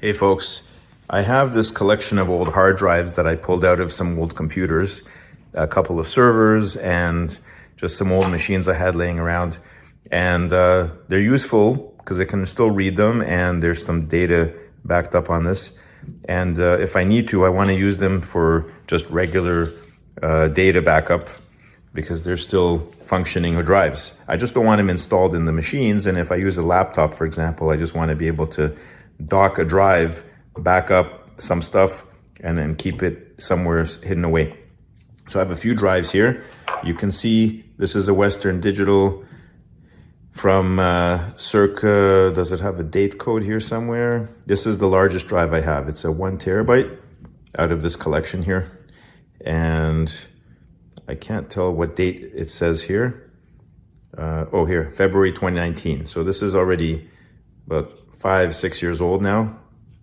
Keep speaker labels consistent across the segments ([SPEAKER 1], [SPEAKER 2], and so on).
[SPEAKER 1] Hey folks, I have this collection of old hard drives that I pulled out of some old computers, a couple of servers and just some old machines I had laying around. And they're useful because I can still read them and there's some data backed up on this. And if I need to, I want to use them for just regular data backup because they're still functioning drives. I just don't want them installed in the machines. And if I use a laptop, for example, I just want to be able to dock a drive, back up some stuff, and then keep it somewhere hidden away. So I have a few drives here. You can see this is a Western Digital from circa, does it have a date code here somewhere? This is the largest drive I have. It's a 1 terabyte out of this collection here. And I can't tell what date it says here. Oh, here, February 2019. So this is already about 5-6 years old now,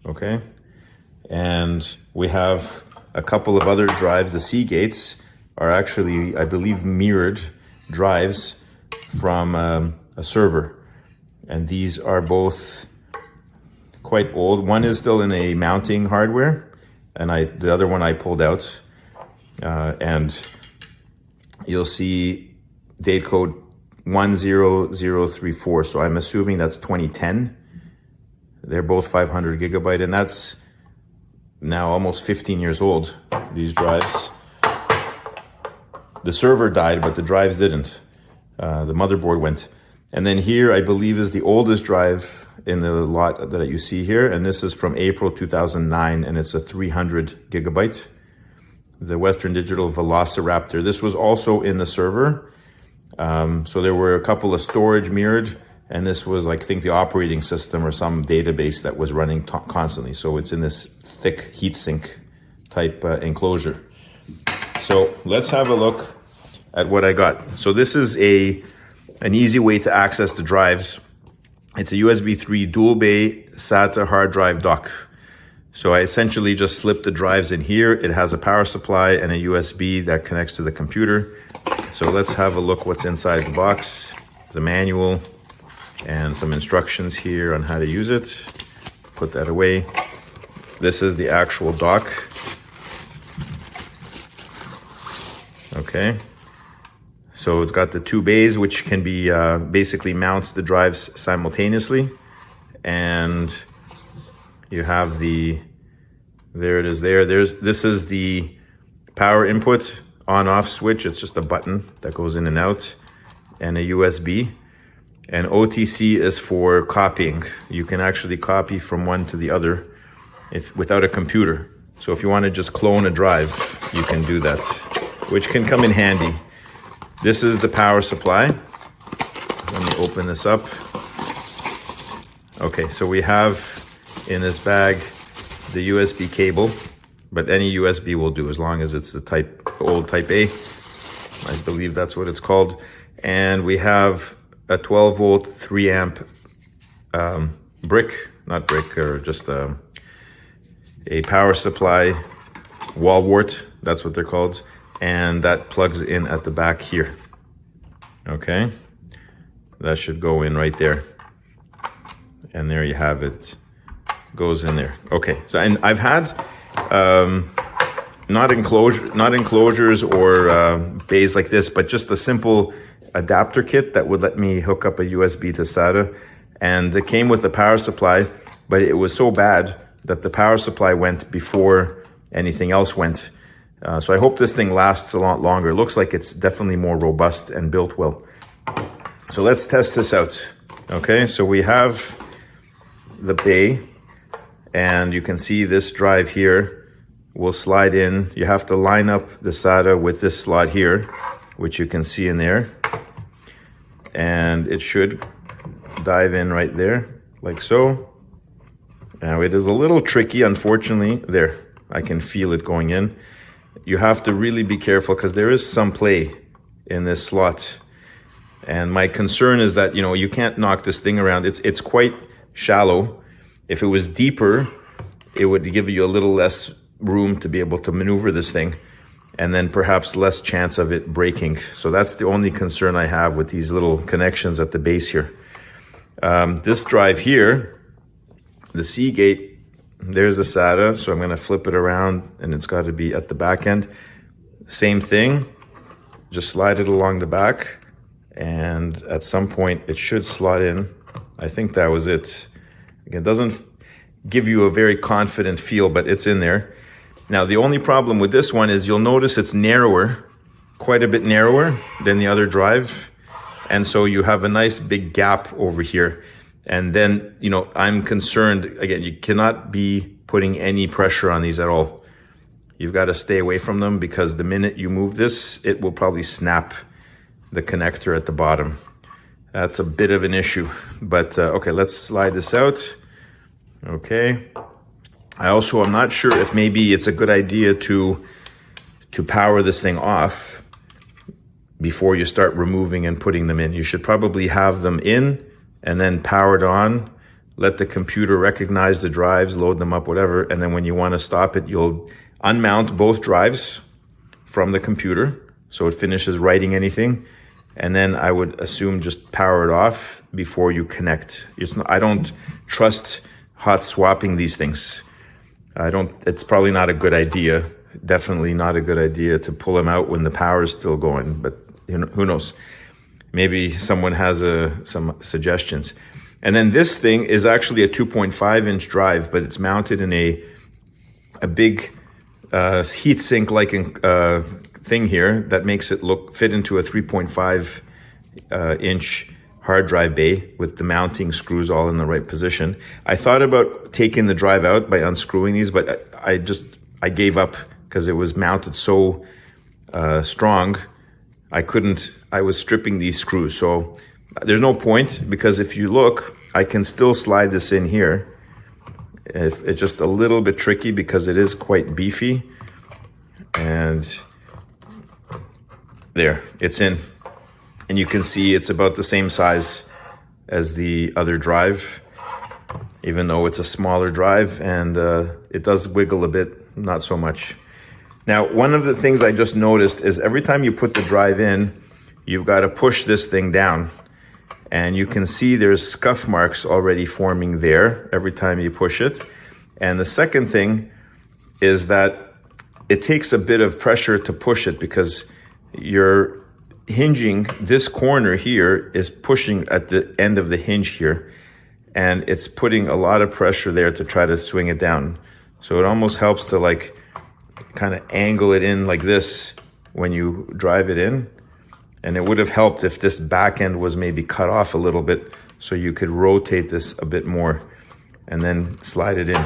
[SPEAKER 1] okay? And we have a couple of other drives. The Seagates are actually, I believe, mirrored drives from a server. And these are both quite old. One is still in a mounting hardware, and the other one I pulled out. And you'll see date code 10034. So I'm assuming that's 2010. They're both 500 gigabyte, and that's now almost 15 years old, these drives. The server died, but the drives didn't. The motherboard went. And then here, I believe, is the oldest drive in the lot that you see here, and this is from April 2009, and it's a 300 gigabyte. The Western Digital Velociraptor. This was also in the server. So there were a couple of storage mirrored, and this was, like, I think, the operating system or some database that was running constantly. So it's in this thick heatsink type enclosure. So let's have a look at what I got. So this is an easy way to access the drives. It's a USB 3 dual bay SATA hard drive dock. So I essentially just slip the drives in here. It has a power supply and a USB that connects to the computer. So let's have a look what's inside the box. The manual and some instructions here on how to use it. Put that away. This is the actual dock. Okay. So it's got the two bays, which can be basically mounts the drives simultaneously. And you have there it is there. This is the power input on-off switch. It's just a button that goes in and out, and a USB. And OTC is for copying. You can actually copy from one to the other without a computer. So if you want to just clone a drive, you can do that, which can come in handy. This is the power supply. Let me open this up. Okay, so we have in this bag the USB cable, but any USB will do as long as it's the old type A. I believe that's what it's called. And we have a 12 volt, 3 amp just a power supply wall wart. That's what they're called. And that plugs in at the back here. Okay. That should go in right there. And there you have it. Goes in there. Okay. So, and I've had, not enclosures or bays like this, but just a simple adapter kit that would let me hook up a USB to SATA. And it came with a power supply, but it was so bad that the power supply went before anything else went. So I hope this thing lasts a lot longer. It looks like it's definitely more robust and built well. So let's test this out. Okay, so we have the bay, and you can see this drive here will slide in. You have to line up the SATA with this slot here, which you can see in there. And it should dive in right there, like so. Now it is a little tricky, unfortunately. There, I can feel it going in. You have to really be careful because there is some play in this slot. And my concern is that, you can't knock this thing around. It's quite shallow. If it was deeper, it would give you a little less room to be able to maneuver this thing, and then perhaps less chance of it breaking. So that's the only concern I have with these little connections at the base here. This drive here, the Seagate there's the SATA. So I'm going to flip it around and it's got to be at the back end. Same thing, just slide it along the back. And at some point it should slot in. I think that was it. Again, it doesn't give you a very confident feel, but it's in there. Now, the only problem with this one is you'll notice it's narrower, quite a bit narrower than the other drive. And so you have a nice big gap over here. And then, you know, I'm concerned, again, you cannot be putting any pressure on these at all. You've got to stay away from them because the minute you move this, it will probably snap the connector at the bottom. That's a bit of an issue, but okay, let's slide this out. Okay. I'm not sure if maybe it's a good idea to power this thing off before you start removing and putting them in. You should probably have them in and then powered on, let the computer recognize the drives, load them up, whatever. And then when you want to stop it, you'll unmount both drives from the computer so it finishes writing anything. And then I would assume just power it off before you connect. I don't trust hot swapping these things. It's probably not a good idea. Definitely not a good idea to pull them out when the power is still going, but you know, who knows? Maybe someone has some suggestions. And then this thing is actually a 2.5-inch drive, but it's mounted in a big heat sink like thing here that makes it fit into a 3.5 inch hard drive bay with the mounting screws all in the right position. I thought about taking the drive out by unscrewing these, but I gave up because it was mounted so strong. I was stripping these screws. So there's no point because if you look, I can still slide this in here. It's just a little bit tricky because it is quite beefy. And there, it's in. And you can see it's about the same size as the other drive, even though it's a smaller drive, and it does wiggle a bit, not so much. Now, one of the things I just noticed is every time you put the drive in, you've got to push this thing down. And you can see there's scuff marks already forming there every time you push it. And the second thing is that it takes a bit of pressure to push it because you're hinging, this corner here is pushing at the end of the hinge here, and it's putting a lot of pressure there to try to swing it down. So it almost helps to like kind of angle it in like this when you drive it in. And it would have helped if this back end was maybe cut off a little bit so you could rotate this a bit more and then slide it in.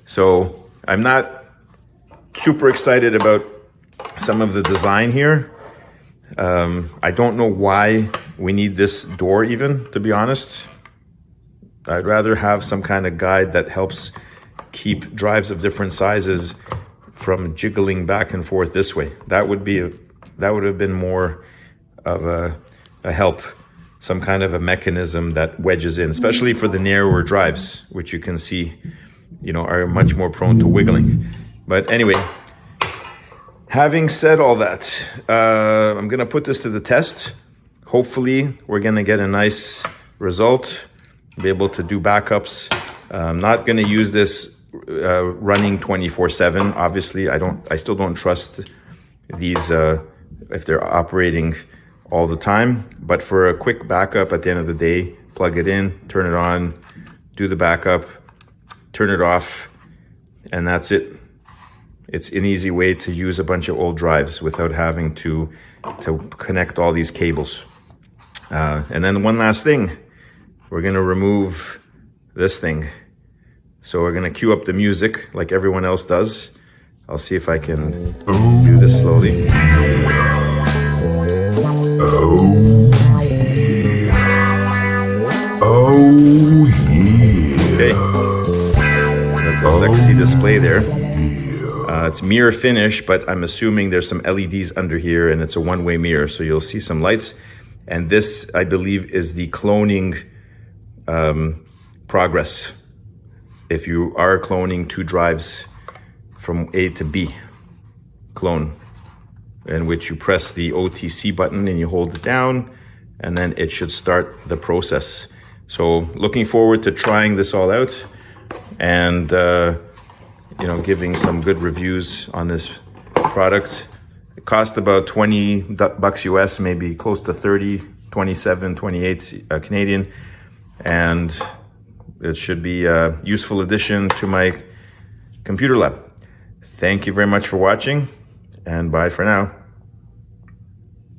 [SPEAKER 1] So I'm not super excited about some of the design here. I don't know why we need this door even, to be honest. I'd rather have some kind of guide that helps keep drives of different sizes from jiggling back and forth this way. That would have been more of a help, some kind of a mechanism that wedges in, especially for the narrower drives, which you can see, you know, are much more prone to wiggling. But anyway, having said all that, I'm going to put this to the test. Hopefully, we're going to get a nice result, be able to do backups. I'm not going to use this running 24/7. Obviously, I still don't trust these if they're operating all the time. But for a quick backup at the end of the day, plug it in, turn it on, do the backup, turn it off, and that's it. It's an easy way to use a bunch of old drives without having to connect all these cables. And then one last thing, we're gonna remove this thing. So we're gonna cue up the music like everyone else does. I'll see if I can do this slowly.
[SPEAKER 2] Oh yeah.
[SPEAKER 1] Okay, that's a sexy display there. It's mirror finish, but I'm assuming there's some LEDs under here and it's a one-way mirror, so you'll see some lights. And this, I believe, is the cloning progress. If you are cloning two drives from A to B, clone, in which you press the OTC button and you hold it down, and then it should start the process. So looking forward to trying this all out. and you know, giving some good reviews on this product. It cost about 20 bucks US, maybe close to 30, 27, 28 Canadian, and it should be a useful addition to my computer lab. Thank you very much for watching, and bye for now.